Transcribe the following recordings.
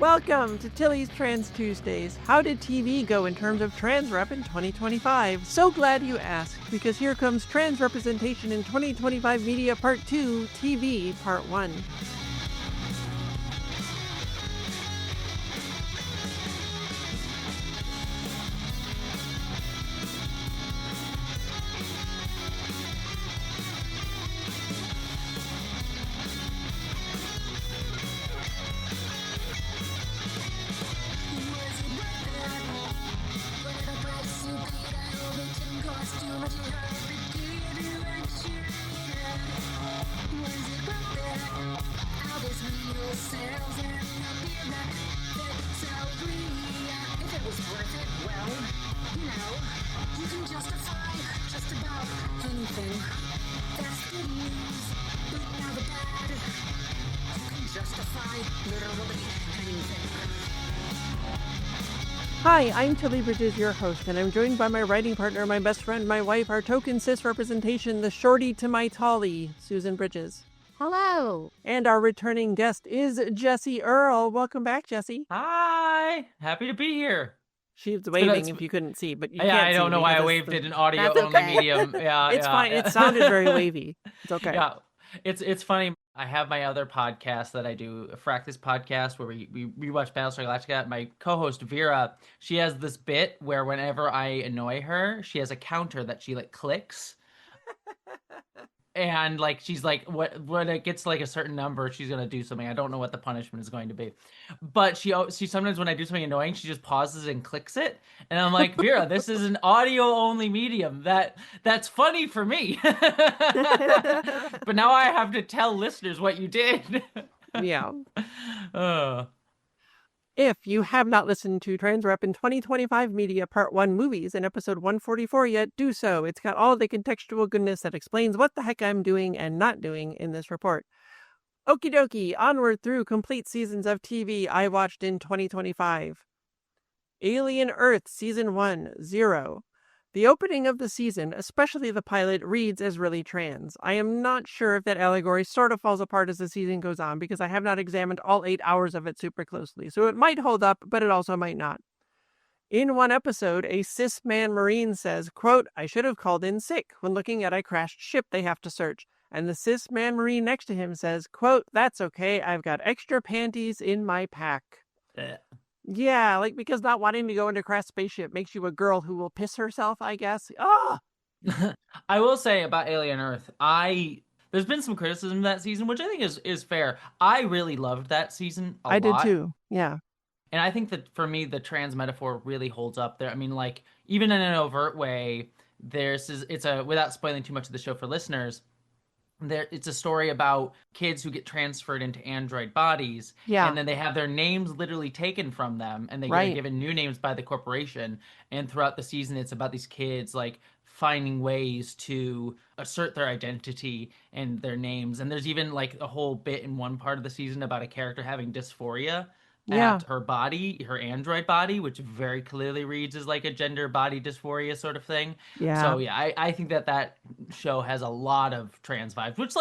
Welcome to Tilly's Trans Tuesdays. How did TV go in terms of trans rep in 2025? So glad you asked, because here comes Trans Representation in 2025 Media Part 2, TV Part 1. Hi, I'm Tilly Bridges, your host, and I'm joined by my writing partner, my best friend, my wife, our token cis representation, the shorty to my tally, Susan Bridges. Hello. And our returning guest is Jessie Earl. Welcome back, Jessie. Hi. Happy to be here. She's waving if you couldn't see, but you can't see. I don't know why I waved it in audio-only medium. Yeah, it's fine. It sounded very wavy. It's okay. Yeah, it's funny. I have my other podcast that I do, a Fractus podcast, where we watch Battlestar Galactica. My co-host Vera, she has this bit where whenever I annoy her, she has a counter that she clicks. And she's like, when it gets a certain number, she's gonna do something. I don't know what the punishment is going to be, but she sometimes when I do something annoying, she just pauses and clicks it, and I'm like, Vera, this is an audio only medium. That's funny for me, but now I have to tell listeners what you did. Yeah. If you have not listened to Trans Rep in 2025 Media Part 1 Movies in episode 144 yet, do so. It's got all the contextual goodness that explains what the heck I'm doing and not doing in this report. Okie dokie, onward through complete seasons of TV I watched in 2025. Alien Earth Season 1, 0. The opening of the season, especially the pilot, reads as really trans. I am not sure if that allegory sort of falls apart as the season goes on, because I have not examined all 8 hours of it super closely, so it might hold up, but it also might not. In one episode, a cis man Marine says, quote, "I should have called in sick when looking at a crashed ship they have to search." And the cis man Marine next to him says, quote, "That's okay, I've got extra panties in my pack." Yeah, because not wanting to go into a crashed spaceship makes you a girl who will piss herself, I guess. Oh! I will say about Alien Earth, there's been some criticism of that season, which I think is fair. I really loved that season a lot. I did too, yeah. And I think that for me, the trans metaphor really holds up there. I mean, even in an overt way, without spoiling too much of the show for listeners, it's a story about kids who get transferred into android bodies, and then they have their names literally taken from them, and they get given new names by the corporation. And throughout the season, it's about these kids finding ways to assert their identity and their names. And there's even a whole bit in one part of the season about a character having dysphoria at her body, her android body, which very clearly reads as a gender body dysphoria sort of thing. Yeah. So yeah, I think that show has a lot of trans vibes, which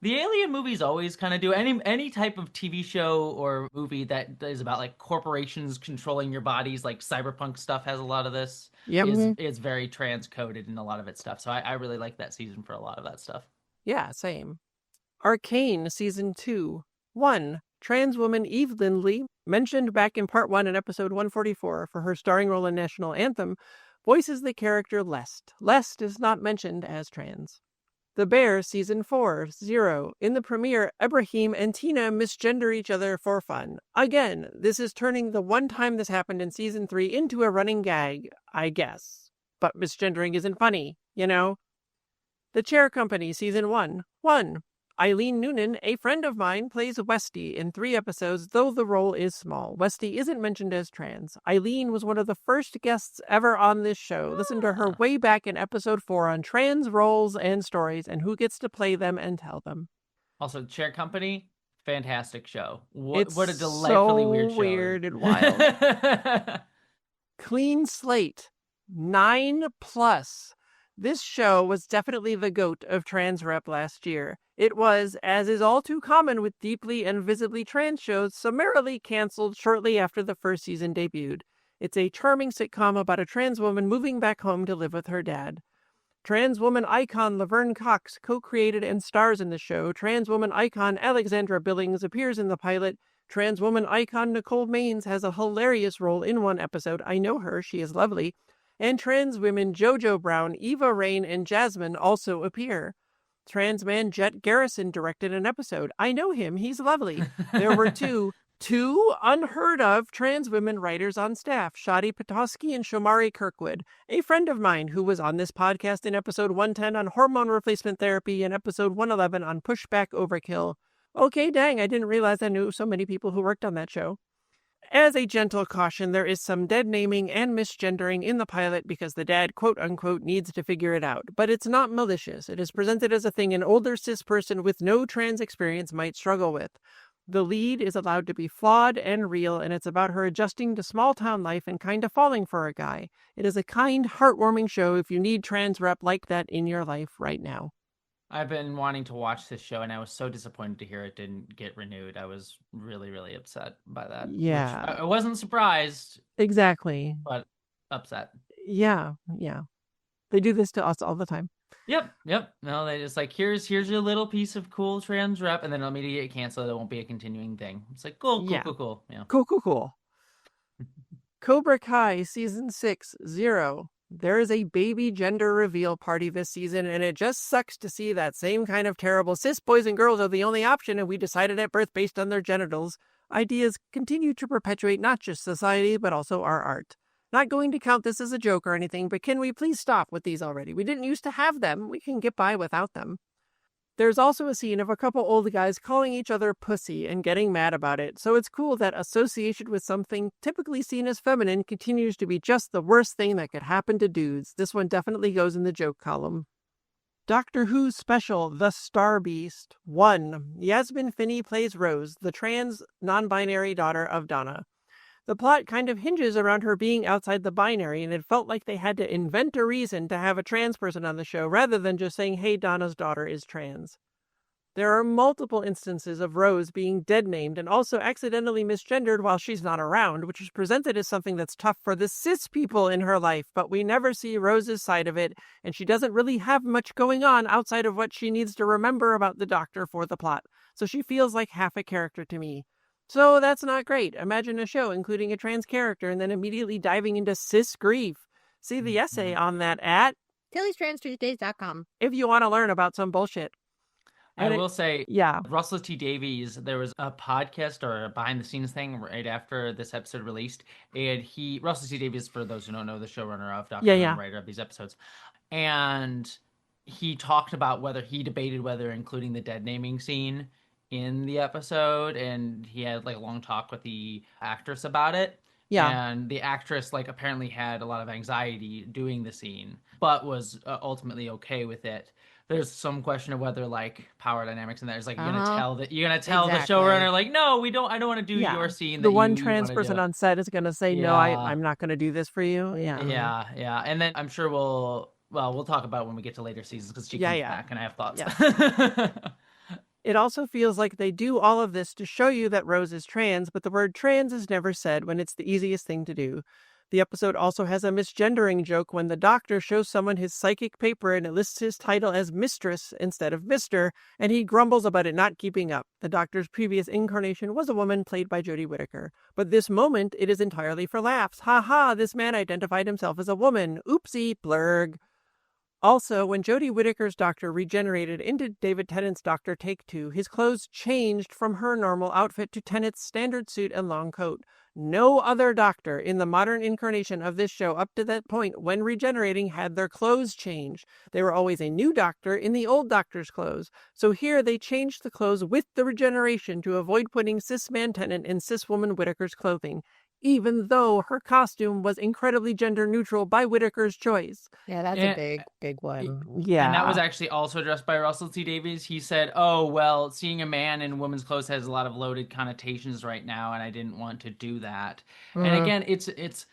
the Alien movies always kind of do. Any type of TV show or movie that is about corporations controlling your bodies, cyberpunk stuff has a lot of this. Yep. Is very trans coded in a lot of its stuff. So I really like that season for a lot of that stuff. Yeah, same. Arcane Season 2, 1. Trans woman Eve Lindley, mentioned back in Part 1 in episode 144 for her starring role in National Anthem, voices the character Lest. Lest is not mentioned as trans. The Bear Season 4, 0. In the premiere, Ibrahim and Tina misgender each other for fun. Again, this is turning the one time this happened in Season 3 into a running gag, I guess. But misgendering isn't funny, you know? The Chair Company Season 1, 1. Eileen Noonan, a friend of mine, plays Westy in 3 episodes, though the role is small. Westy isn't mentioned as trans. Eileen was one of the first guests ever on this show. Listen to her way back in episode 4 on trans roles and stories and who gets to play them and tell them. Also, Chair Company, fantastic show. What a delightfully weird show. Weird and wild. Clean Slate, 9+. This show was definitely the GOAT of trans rep last year. It was, as is all too common with deeply and visibly trans shows, summarily canceled shortly after the first season debuted. It's a charming sitcom about a trans woman moving back home to live with her dad. Trans woman icon Laverne Cox co-created and stars in the show. Trans woman icon Alexandra Billings appears in the pilot. Trans woman icon Nicole Maines has a hilarious role in one episode. I know her. She is lovely. And trans women JoJo Brown, Eva Rain, and Jasmine also appear. Trans man Jet Garrison directed an episode. I know him. He's lovely. There were two unheard of trans women writers on staff, Shadi Petoskey and Shomari Kirkwood, a friend of mine who was on this podcast in episode 110 on hormone replacement therapy and episode 111 on pushback overkill. Okay, dang, I didn't realize I knew so many people who worked on that show. As a gentle caution, there is some dead naming and misgendering in the pilot because the dad, quote-unquote, needs to figure it out. But it's not malicious. It is presented as a thing an older cis person with no trans experience might struggle with. The lead is allowed to be flawed and real, and it's about her adjusting to small-town life and kind of falling for a guy. It is a kind, heartwarming show if you need trans rep like that in your life right now. I've been wanting to watch this show, and I was so disappointed to hear it didn't get renewed. I was really, really upset by that. Yeah. Which I wasn't surprised. Exactly. But upset. Yeah. They do this to us all the time. Yep. No, they just like, here's your little piece of cool trans rep, and then it'll immediately get canceled. It won't be a continuing thing. It's like, cool. Yeah. Cool. Cobra Kai Season 6, 0. There is a baby gender reveal party this season, and it just sucks to see that same kind of terrible cis boys and girls are the only option and we decided at birth based on their genitals. Ideas continue to perpetuate not just society, but also our art. Not going to count this as a joke or anything, but can we please stop with these already? We didn't used to have them. We can get by without them. There's also a scene of a couple old guys calling each other pussy and getting mad about it, so it's cool that association with something typically seen as feminine continues to be just the worst thing that could happen to dudes. This one definitely goes in the joke column. Doctor Who's special, The Star Beast. 1. Yasmin Finney plays Rose, the trans, non-binary daughter of Donna. The plot kind of hinges around her being outside the binary, and it felt like they had to invent a reason to have a trans person on the show rather than just saying, hey, Donna's daughter is trans. There are multiple instances of Rose being dead named and also accidentally misgendered while she's not around, which is presented as something that's tough for the cis people in her life, but we never see Rose's side of it, and she doesn't really have much going on outside of what she needs to remember about the doctor for the plot, so she feels like half a character to me. So that's not great. Imagine a show including a trans character and then immediately diving into cis grief. See the essay on that at Tilly'sTransTuesdays.com if you want to learn about some bullshit. And I will say, yeah, Russell T Davies, there was a podcast or a behind-the-scenes thing right after this episode released, and Russell T Davies, for those who don't know, the showrunner of Doctor Who and writer of these episodes, and he talked about he debated whether including the dead naming scene in the episode, and he had like a long talk with the actress about it. Yeah. And the actress apparently had a lot of anxiety doing the scene, but was ultimately okay with it. There's some question of whether power dynamics in there is you're gonna tell the showrunner no, I don't want to do your scene. The one trans person on set is gonna say no, I'm not gonna do this for you. Yeah. And then I'm sure we'll talk about it when we get to later seasons because she comes back and I have thoughts. Yeah. It also feels like they do all of this to show you that Rose is trans, but the word trans is never said when it's the easiest thing to do. The episode also has a misgendering joke when the doctor shows someone his psychic paper and it lists his title as Mistress instead of Mr., and he grumbles about it not keeping up. The doctor's previous incarnation was a woman played by Jodie Whittaker. But this moment, it is entirely for laughs. Ha ha, this man identified himself as a woman. Oopsie, blurg. Also, when Jodie Whittaker's doctor regenerated into David Tennant's Doctor Take Two, his clothes changed from her normal outfit to Tennant's standard suit and long coat. No other doctor in the modern incarnation of this show up to that point when regenerating had their clothes changed. They were always a new doctor in the old doctor's clothes. So here they changed the clothes with the regeneration to avoid putting cis man Tennant in cis woman Whittaker's clothing, even though her costume was incredibly gender neutral by Whittaker's choice. Yeah, that's a big one. Yeah. And that was actually also addressed by Russell T Davies. He said, oh, well, seeing a man in women's clothes has a lot of loaded connotations right now, and I didn't want to do that. And again, it's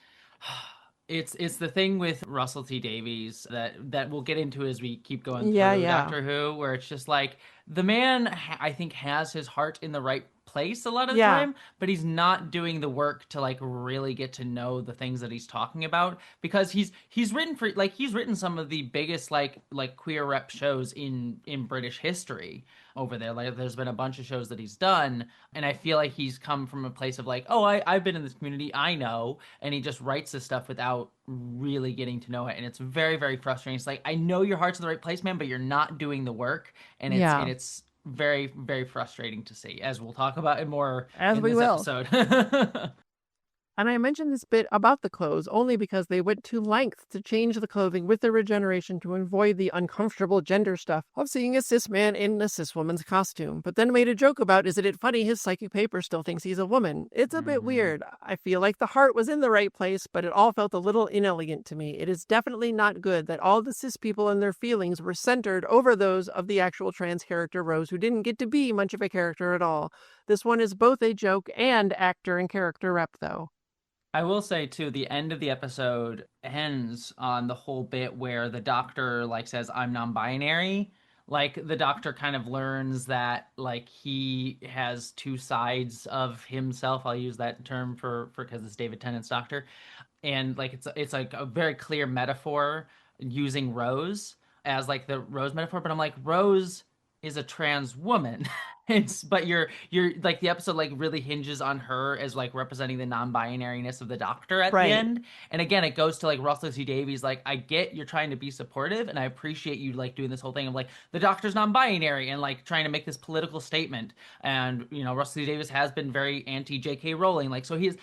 It's the thing with Russell T Davies that we'll get into as we keep going Yeah, through yeah. Doctor Who, where it's just like the man I think has his heart in the right place a lot of the Yeah. time, but he's not doing the work to like really get to know the things that he's talking about, because he's written some of the biggest like queer rep shows in British history over there. Like there's been a bunch of shows that he's done, and I feel like he's come from a place of like, oh, I've been in this community, I know, and he just writes this stuff without really getting to know it, and it's very, very frustrating. It's like, I know your heart's in the right place, man, but you're not doing the work, and Yeah. it's very, very frustrating to see, as we'll talk about it more As in we this will. episode. And I mentioned this bit about the clothes only because they went to lengths to change the clothing with the regeneration to avoid the uncomfortable gender stuff of seeing a cis man in a cis woman's costume, but then made a joke about, isn't it funny his psychic paper still thinks he's a woman? It's a bit weird. I feel like the heart was in the right place, but it all felt a little inelegant to me. It is definitely not good that all the cis people and their feelings were centered over those of the actual trans character Rose, who didn't get to be much of a character at all. This one is both a joke and actor and character rep, though. I will say too, the end of the episode ends on the whole bit where the doctor like says, I'm non-binary. Like the doctor kind of learns that like he has two sides of himself. I'll use that term for because it's David Tennant's doctor. And like it's like a very clear metaphor using Rose as like the Rose metaphor, but I'm like, Rose is a trans woman. But you're like, the episode like really hinges on her as like representing the non-binariness of the doctor at the Right. end. And again, it goes to like Russell T Davies, like, I get you're trying to be supportive, and I appreciate you like doing this whole thing of like the doctor's non-binary and like trying to make this political statement. And you know, Russell T Davies has been very anti J.K. Rowling, like, so he's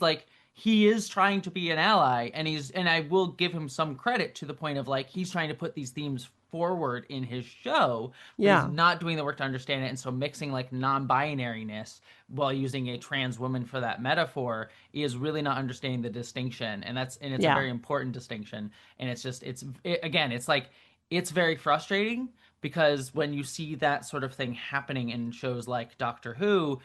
like, he is trying to be an ally, and I will give him some credit to the point of like, he's trying to put these themes forward in his show, but he's Yeah. not doing the work to understand it. And so mixing like non-binariness while using a trans woman for that metaphor is really not understanding the distinction, and it's a Yeah. very important distinction. And again, it's like, it's very frustrating, because when you see that sort of thing happening in shows like Doctor Who,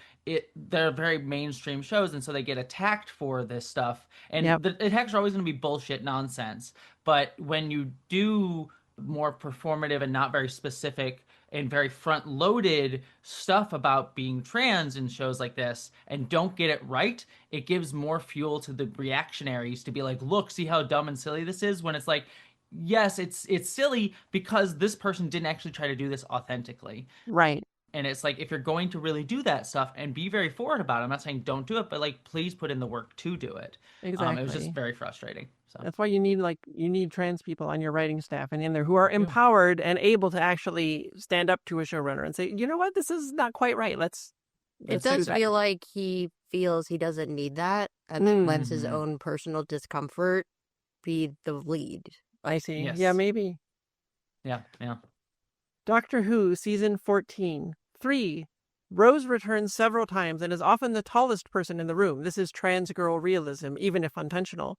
they're very mainstream shows, and so they get attacked for this stuff, and Yep. the attacks are always going to be bullshit nonsense. But when you do more performative and not very specific and very front loaded stuff about being trans in shows like this and don't get it right, it gives more fuel to the reactionaries to be like, look, see how dumb and silly this is, when it's like, yes, it's silly because this person didn't actually try to do this authentically. Right. And it's like, if you're going to really do that stuff and be very forward about it, I'm not saying don't do it, but like, please put in the work to do it. Exactly. It was just very frustrating. So That's why you need trans people on your writing staff and in there who are Yeah. empowered and able to actually stand up to a showrunner and say, you know what, this is not quite right. Let's It do does that. feel like he feels he doesn't need that and then lets his Mhm. own personal discomfort be the lead. I see. Yes. Yeah, maybe. Yeah. Doctor Who, Season 14. 3. Rose returns several times and is often the tallest person in the room. This is trans girl realism, even if unintentional.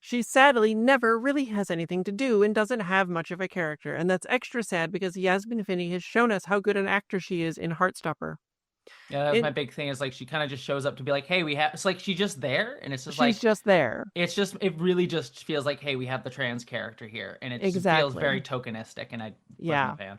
She sadly never really has anything to do and doesn't have much of a character, and that's extra sad because Yasmin Finney has shown us how good an actor she is in Heartstopper. Yeah, that was my big thing, is like, she kind of just shows up to be like, hey, it's like she's just there, and it's just like, She's just there. it really just feels like, hey, we have the trans character here, and it just feels Exactly. very tokenistic, and I Yeah. wasn't a fan.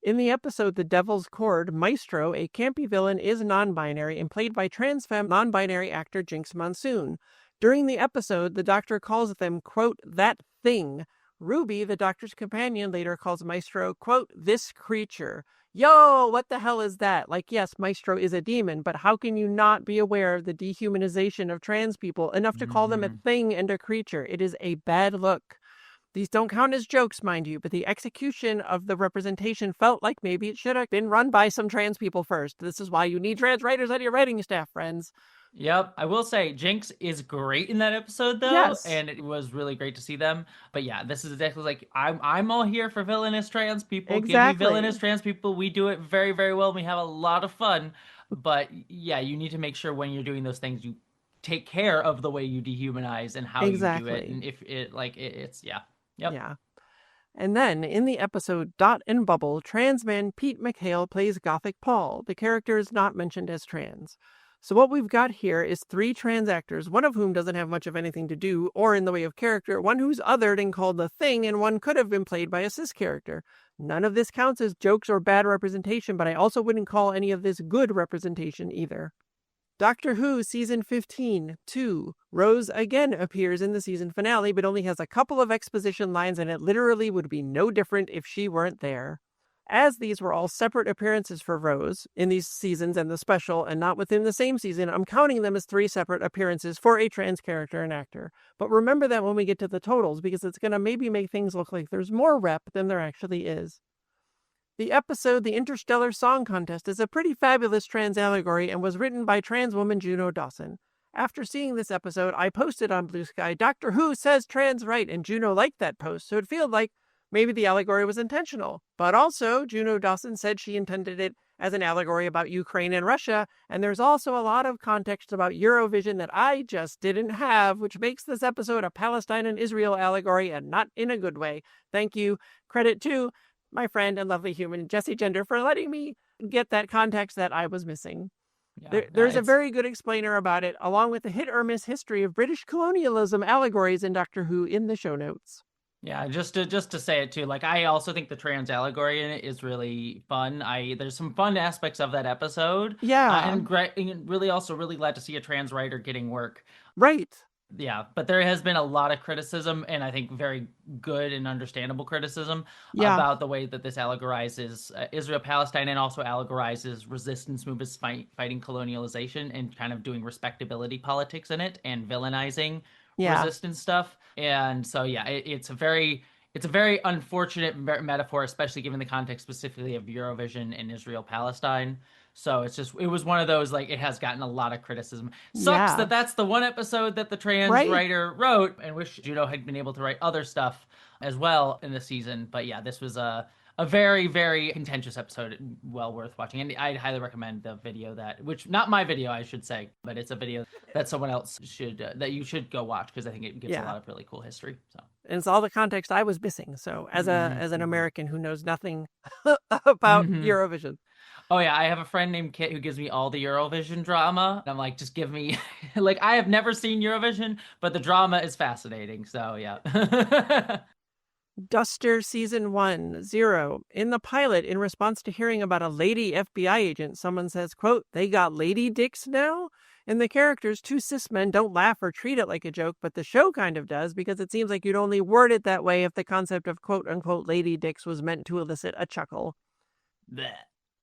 In the episode The Devil's Cord, Maestro, a campy villain, is non-binary and played by trans femme non-binary actor Jinx Monsoon. During the episode, the Doctor calls them, quote, that thing. Ruby, the Doctor's companion, later calls Maestro, quote, this creature. Yo, what the hell is that? Like, yes, Maestro is a demon, but how can you not be aware of the dehumanization of trans people enough to call them a thing and a creature? It is a bad look. These don't count as jokes, mind you, but the execution of the representation felt like maybe it should have been run by some trans people first. This is why you need trans writers on your writing staff, friends. Yep, I will say Jinx is great in that episode, though, Yes. and it was really great to see them. But yeah, this is exactly like, I'm all here for villainous trans people. Give me Exactly. villainous trans people. We do it very, very well, and we have a lot of fun. But yeah, you need to make sure when you're doing those things, you take care of the way you dehumanize and how you do it. Exactly. And if it's yeah. Yep. Yeah. And then, in the episode Dot and Bubble, trans man Pete McHale plays Gothic Paul. The character is not mentioned as trans. So what we've got here is 3 trans actors, one of whom doesn't have much of anything to do or in the way of character, one who's othered and called the thing, and one could have been played by a cis character. None of this counts as jokes or bad representation, but I also wouldn't call any of this good representation either. Doctor Who Season 15, 2. Rose again appears in the season finale, but only has a couple of exposition lines, and it literally would be no different if she weren't there. As these were all separate appearances for Rose in these seasons and the special, and not within the same season, I'm counting them as 3 separate appearances for a trans character and actor. But remember that when we get to the totals, because it's going to maybe make things look like there's more rep than there actually is. The episode The Interstellar Song Contest is a pretty fabulous trans allegory and was written by trans woman Juno Dawson. After seeing this episode, I posted on Blue Sky, Doctor Who says trans right, and Juno liked that post, so it feels like maybe the allegory was intentional. But also, Juno Dawson said she intended it as an allegory about Ukraine and Russia, and there's also a lot of context about Eurovision that I just didn't have, which makes this episode a Palestine and Israel allegory, and not in a good way. Thank you. Credit to my friend and lovely human Jessie Gender for letting me get that context that I was missing. Yeah, There's a very good explainer about it, along with the hit or miss history of British colonialism allegories in Doctor Who in the show notes. Yeah, just to say it too, like I also think the trans allegory in it is really fun. There's some fun aspects of that episode. Yeah. And great, and really also really glad to see a trans writer getting work. Right. Yeah, but there has been a lot of criticism, and I think very good and understandable criticism about the way that this allegorizes Israel-Palestine and also allegorizes resistance movements fighting colonialization and kind of doing respectability politics in it and villainizing resistance stuff. And so, yeah, it's a very unfortunate metaphor, especially given the context specifically of Eurovision and Israel-Palestine. So it was one of those, like, it has gotten a lot of criticism. Sucks that that's the one episode that the trans writer wrote, and wish Juno had been able to write other stuff as well in the season. But yeah, this was a very, very contentious episode, well worth watching. And I'd highly recommend the video which not my video, I should say, but it's a video that someone else that you should go watch, because I think it gives a lot of really cool history. So. And it's all the context I was missing. So as an American who knows nothing about Eurovision. Oh yeah, I have a friend named Kit who gives me all the Eurovision drama. And I'm like, just give me, like, I have never seen Eurovision, but the drama is fascinating. So yeah. Duster Season 1, 0. In the pilot, in response to hearing about a lady FBI agent, someone says, quote, "They got lady dicks now?" In the characters, 2 cis men don't laugh or treat it like a joke, but the show kind of does, because it seems like you'd only word it that way if the concept of quote-unquote lady dicks was meant to elicit a chuckle. Blech.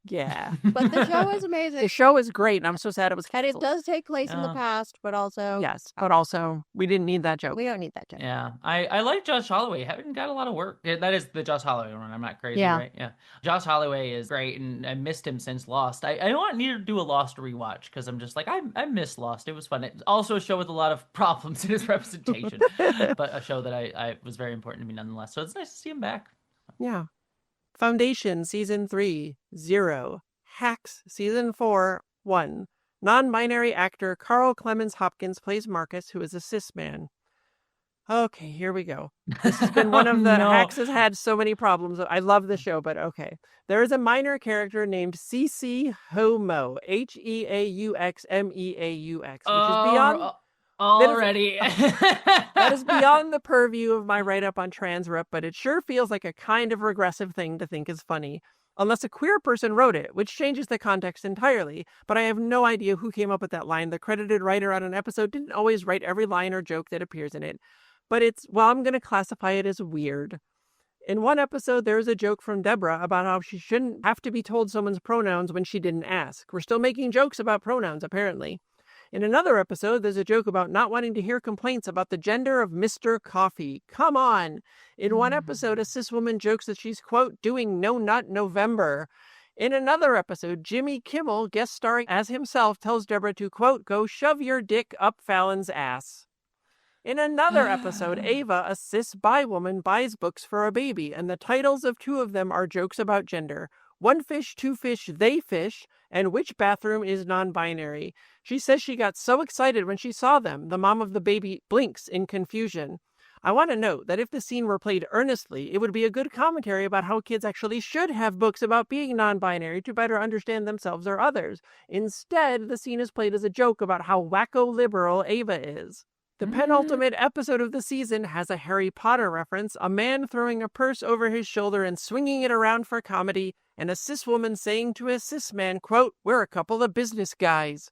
Yeah. But the show is amazing. The show is great, and I'm so sad it was And it canceled. does take place in the past, but also... Yes, but also, we didn't need that joke. We don't need that joke. Yeah, I like Josh Holloway. Haven't got a lot of work. Yeah, that is the Josh Holloway one. I'm not crazy, right? Yeah. Josh Holloway is great, and I missed him since Lost. I don't need to do a Lost rewatch, because I'm just like, I miss Lost. It was fun. It's also a show with a lot of problems in its representation, but a show that I was very important to me nonetheless. So it's nice to see him back. Yeah. Foundation Season 3, 0. Hacks Season 4, 1. Non-binary actor Carl Clemens Hopkins plays Marcus, who is a cis man. Okay, here we go. This has been one of the... Hacks has had so many problems. I love the show, but okay. There is a minor character named Cece Homo, Heauxmeaux, which is beyond... Already. That is beyond the purview of my write-up on trans rep, but it sure feels like a kind of regressive thing to think is funny. Unless a queer person wrote it, which changes the context entirely, but I have no idea who came up with that line. The credited writer on an episode didn't always write every line or joke that appears in it, but I'm going to classify it as weird. In one episode, there is a joke from Deborah about how she shouldn't have to be told someone's pronouns when she didn't ask. We're still making jokes about pronouns, apparently. In another episode, there's a joke about not wanting to hear complaints about the gender of Mr. Coffee. Come on! In one episode, a cis woman jokes that she's, quote, doing No Nut November. In another episode, Jimmy Kimmel, guest starring as himself, tells Deborah to, quote, go shove your dick up Fallon's ass. In another episode, Ava, a cis bi woman, buys books for a baby, and the titles of 2 of them are jokes about gender. 1 fish, 2 fish, they fish, and which bathroom is non-binary. She says she got so excited when she saw them. The mom of the baby blinks in confusion. I want to note that if the scene were played earnestly, it would be a good commentary about how kids actually should have books about being non-binary to better understand themselves or others. Instead, the scene is played as a joke about how wacko-liberal Ava is. The penultimate episode of the season has a Harry Potter reference, a man throwing a purse over his shoulder and swinging it around for comedy, and a cis woman saying to a cis man, quote, "We're a couple of business guys."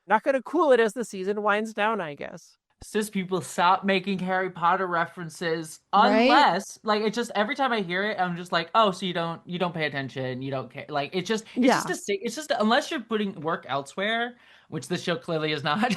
Not going to cool it as the season winds down, I guess. Cis people, stop making Harry Potter references Right? unless like it just every time I hear it I'm just like, oh, so you don't pay attention, you don't care, like it's just unless you're putting work elsewhere, which this show clearly is not.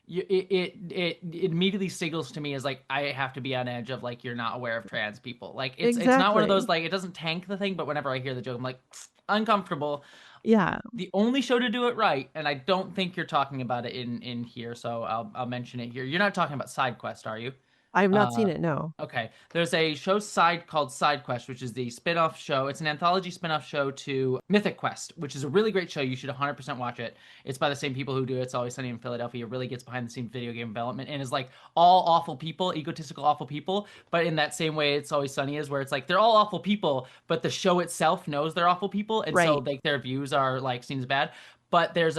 It immediately signals to me as like I have to be on edge of like you're not aware of trans people, like it's not one of those like it doesn't tank the thing, but whenever I hear the joke I'm like uncomfortable. Yeah. The only show to do it right, and I don't think you're talking about it in here, so I'll mention it here. You're not talking about Side Quest, are you? I have not seen it, no. Okay. There's a show called Side Quest, which is the spin-off show. It's an anthology spin-off show to Mythic Quest, which is a really great show. You should 100% watch it. It's by the same people who do It's Always Sunny in Philadelphia. It really gets behind the scenes video game development and is like all awful people, egotistical awful people, but in that same way It's Always Sunny is, where it's like they're all awful people, but the show itself knows they're awful people, and so like their views are like seen as bad. But there's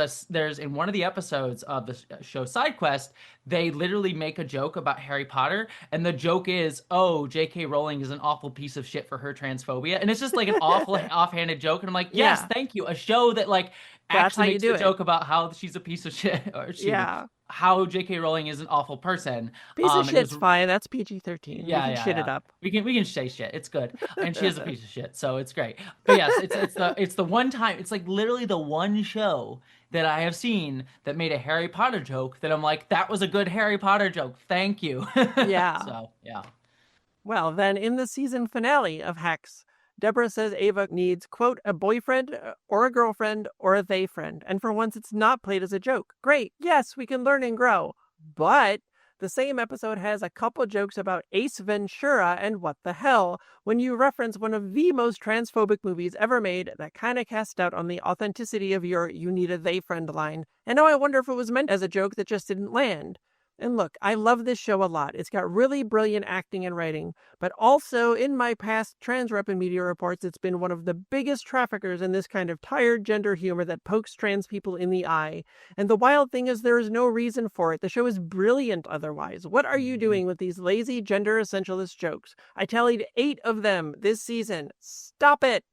in one of the episodes of the show Side Quest, they literally make a joke about Harry Potter, and the joke is, oh, J.K. Rowling is an awful piece of shit for her transphobia, and it's just like an awful offhanded joke, and I'm like, yes, thank you, a show that like actually makes a joke about how she's a piece of shit, or how J.K. Rowling is an awful person. Piece of shit's fine. That's PG-13. Yeah, we can shit it up. We can say shit. It's good, and she is a piece of shit, so it's great. But yes, it's the one time. It's like literally the one show that I have seen that made a Harry Potter joke that I'm like, that was a good Harry Potter joke. Thank you. Yeah. So yeah. Well, then in the season finale of Hex, Deborah says Ava needs, quote, a boyfriend or a girlfriend or a they friend. And for once, it's not played as a joke. Great. Yes, we can learn and grow. But the same episode has a couple jokes about Ace Ventura and what the hell when you reference one of the most transphobic movies ever made that kind of cast doubt on the authenticity of your "you need a they friend" line. And now I wonder if it was meant as a joke that just didn't land. And look, I love this show a lot. It's got really brilliant acting and writing, but also in my past trans rep and media reports, it's been one of the biggest traffickers in this kind of tired gender humor that pokes trans people in the eye. And the wild thing is there is no reason for it. The show is brilliant otherwise. What are you doing with these lazy gender essentialist jokes? I tallied 8 of them this season. Stop it!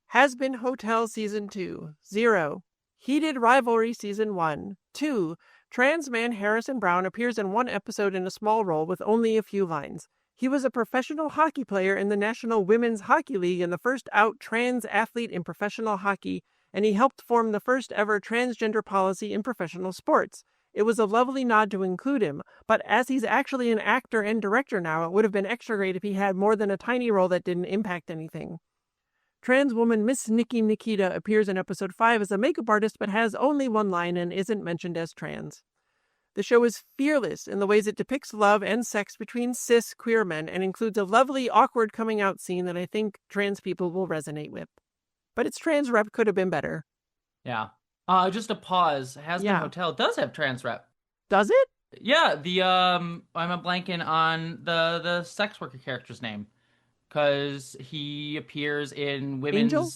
Has Been Hotel Season 2, 0. Heated Rivalry Season 1, 2. Trans man Harrison Brown appears in one episode in a small role with only a few lines. He was a professional hockey player in the National Women's Hockey League and the first out trans athlete in professional hockey, and he helped form the first ever transgender policy in professional sports. It was a lovely nod to include him, but as he's actually an actor and director now, it would have been extra great if he had more than a tiny role that didn't impact anything. Trans woman Miss Nikki Nikita appears in episode 5 as a makeup artist but has only one line and isn't mentioned as trans. The show is fearless in the ways it depicts love and sex between cis queer men and includes a lovely awkward coming out scene that I think trans people will resonate with. But its trans rep could have been better. Yeah. Just a pause. Has Been Hotel does have trans rep. Does it? Yeah, I'm a blanking on the sex worker character's name. Because he appears in women's... Angel?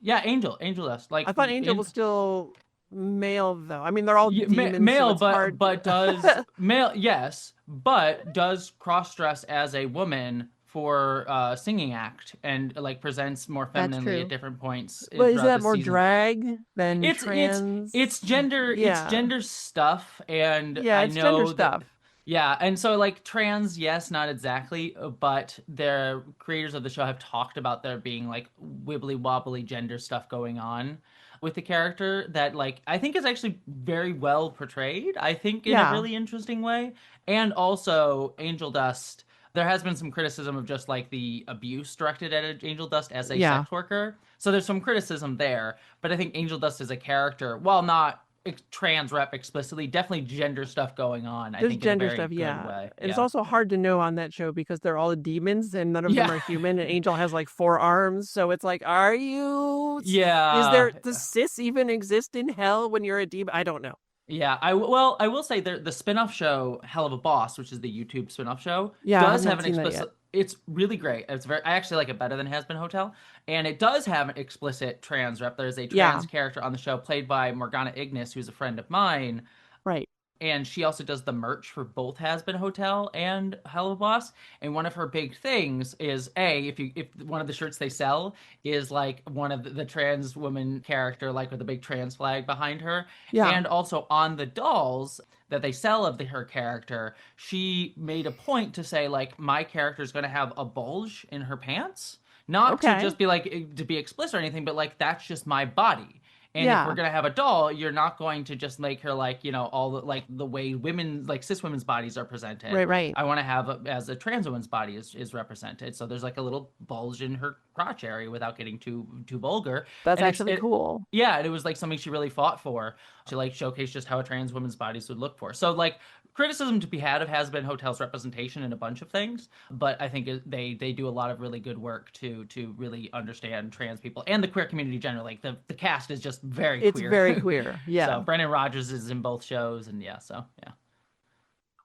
Yeah, Angel Dust. Like, I thought Angel was still male, though. I mean, they're all demons, male, so but does... male, yes, but does cross-dress as a woman for singing act and, like, presents more femininely at different points. But is that more drag than trans? It's gender... It's gender stuff, and it's gender stuff. Yeah, and so, like, trans, yes, not exactly, but the creators of the show have talked about there being, like, wibbly-wobbly gender stuff going on with the character that, like, I think is actually very well portrayed, I think, in a really interesting way. And also, Angel Dust, there has been some criticism of just, like, the abuse directed at Angel Dust as a sex worker. So there's some criticism there, but I think Angel Dust as a character, while not trans rep explicitly, definitely gender stuff going on. There's gender stuff, way. It's also hard to know on that show because they're all demons and none of them are human, and Angel has like 4 arms, so it's like, are you... does cis even exist in hell when you're a demon? I don't know. Yeah, I will say the spin-off show Hell of a Boss, which is the YouTube spin-off show, Yeah, I does haven't have an seen that explicit. yet. It's really great. I actually like it better than Has Been Hotel, and it does have an explicit trans rep. There's a Yeah, trans character on the show played by Morgana Ignis, who's a friend of mine, right. and she also does the merch for both Has Been Hotel and Hello Boss. And one of her big things is if one of the shirts they sell is like one of the trans woman character, like with a big trans flag behind her, Yeah. and also on the dolls that they sell of her character, she made a point to say like my character is going to have a bulge in her pants, not to Okay. just be like to be explicit or anything, but like that's just my body. And if we're Yeah. gonna have a doll, you're not going to just make her like, all the like the way women like cis women's bodies are presented. Right, right. I want to have as a trans woman's body is represented. So there's like a little bulge in her crotch area without getting too vulgar. That's And actually cool. yeah, and it was like something she really fought for. She like showcased just how a trans woman's bodies would look for. So like criticism to be had of Has Been Hotel's representation in a bunch of things, but I think they do a lot of really good work to really understand trans people and the queer community generally. Like the cast is just very It's queer. very queer. Yeah. So Brendan Rogers is in both shows, and yeah.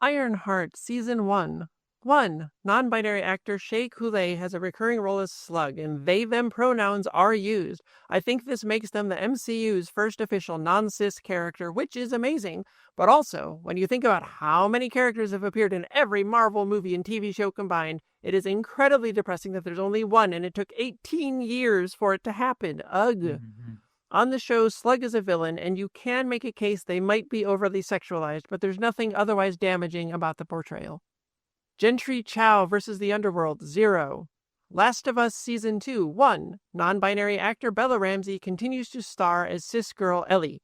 Ironheart Season 1. 1. Non-binary actor Shea Coulee has a recurring role as Slug, and they-them pronouns are used. I think this makes them the MCU's first official non-cis character, which is amazing. But also, when you think about how many characters have appeared in every Marvel movie and TV show combined, it is incredibly depressing that there's only one, and it took 18 years for it to happen. Ugh. Mm-hmm. On the show, Slug is a villain, and you can make a case they might be overly sexualized, but there's nothing otherwise damaging about the portrayal. Gentry Chow versus the Underworld, 0. Last of Us Season 2, 1. Non-binary actor Bella Ramsey continues to star as cis girl Ellie.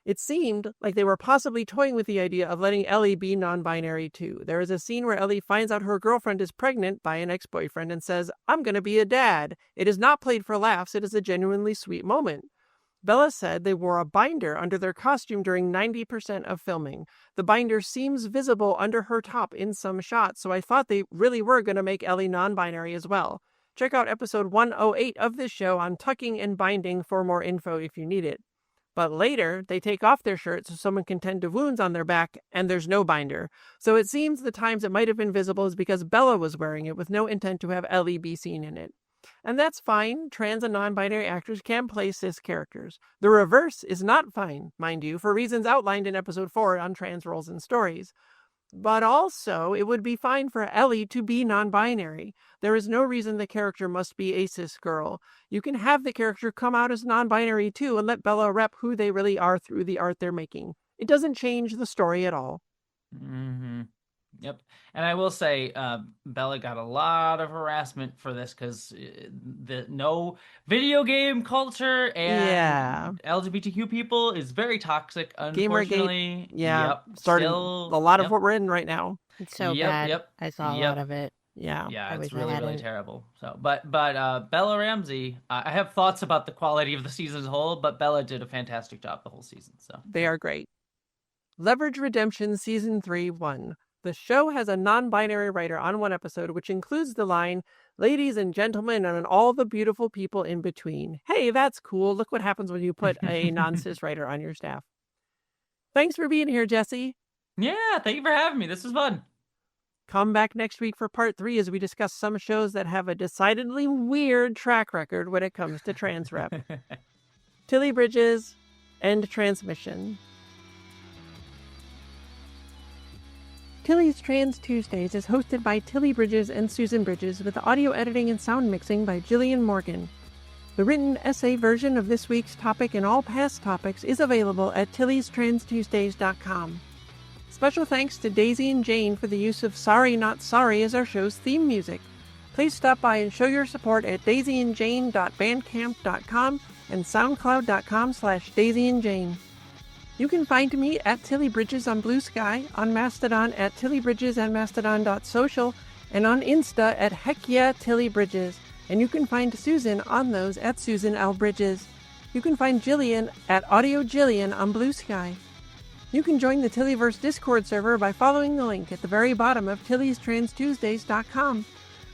It seemed like they were possibly toying with the idea of letting Ellie be non-binary too. There is a scene where Ellie finds out her girlfriend is pregnant by an ex-boyfriend and says, "I'm going to be a dad." It is not played for laughs, it is a genuinely sweet moment. Bella said they wore a binder under their costume during 90% of filming. The binder seems visible under her top in some shots, so I thought they really were going to make Ellie non-binary as well. Check out episode 108 of this show on tucking and binding for more info if you need it. But later, they take off their shirts so someone can tend to wounds on their back, and there's no binder. So it seems the times it might have been visible is because Bella was wearing it with no intent to have Ellie be seen in it. And that's fine. Trans and non-binary actors can play cis characters. The reverse is not fine, mind you, for reasons outlined in episode 4 on trans roles and stories. But also, it would be fine for Ellie to be non-binary. There is no reason the character must be a cis girl. You can have the character come out as non-binary too and let Bella rep who they really are through the art they're making. It doesn't change the story at all. Mm-hmm. Yep. And I will say, Bella got a lot of harassment for this because the no video game culture and LGBTQ people is very toxic, unfortunately. Gamergate, yeah, yep. started Still, a lot of what we're in right now. It's so Yep, bad. yep, I saw a yep. lot of it. Yeah. Yeah, I it's wish I really hadn't. terrible. So, but Bella Ramsey, I have thoughts about the quality of the season as a whole, but Bella did a fantastic job the whole season. So They are great. Leverage Redemption Season 3, 1. The show has a non-binary writer on one episode, which includes the line, "Ladies and gentlemen, and all the beautiful people in between." Hey, that's cool. Look what happens when you put a non-cis writer on your staff. Thanks for being here, Jessie. Yeah, thank you for having me. This was fun. Come back next week for part 3 as we discuss some shows that have a decidedly weird track record when it comes to trans rep. Tilly Bridges, end transmission. Tilly's Trans Tuesdays is hosted by Tilly Bridges and Susan Bridges with audio editing and sound mixing by Jillian Morgan. The written essay version of this week's topic and all past topics is available at tillystranstuesdays.com. Special thanks to Daisy and Jane for the use of Sorry Not Sorry as our show's theme music. Please stop by and show your support at daisyandjane.bandcamp.com and soundcloud.com/daisyandjane. You can find me at Tilly Bridges on Blue Sky, on Mastodon at Tilly Bridges and Mastodon.social, and on Insta at Heck Yeah Tilly Bridges. And you can find Susan on those at Susan L. Bridges. You can find Jillian at Audio Jillian on Blue Sky. You can join the Tillyverse Discord server by following the link at the very bottom of tillystranstuesdays.com.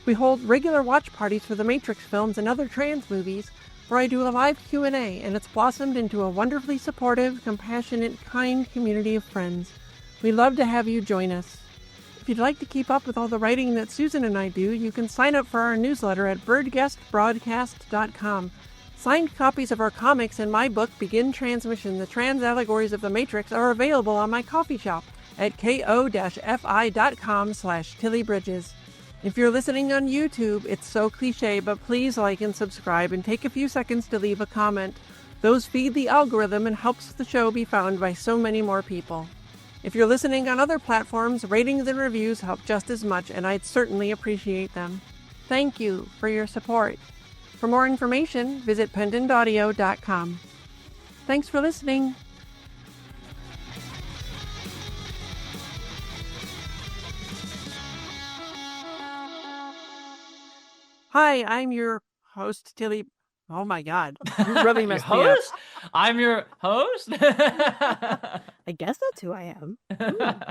We hold regular watch parties for the Matrix films and other trans movies. where I do a live Q&A, and it's blossomed into a wonderfully supportive, compassionate, kind community of friends. We'd love to have you join us. If you'd like to keep up with all the writing that Susan and I do, you can sign up for our newsletter at birdguestbroadcast.com. Signed copies of our comics and my book, Begin Transmission, The Trans Allegories of the Matrix, are available on my coffee shop at ko-fi.com/tillybridges. If you're listening on YouTube, it's so cliche, but please like and subscribe and take a few seconds to leave a comment. Those feed the algorithm and helps the show be found by so many more people. If you're listening on other platforms, ratings and reviews help just as much, and I'd certainly appreciate them. Thank you for your support. For more information, visit pendantaudio.com. Thanks for listening. Hi, I'm your host, Tilly. Oh my God. You really messed me up. Host? I'm your host? I guess that's who I am.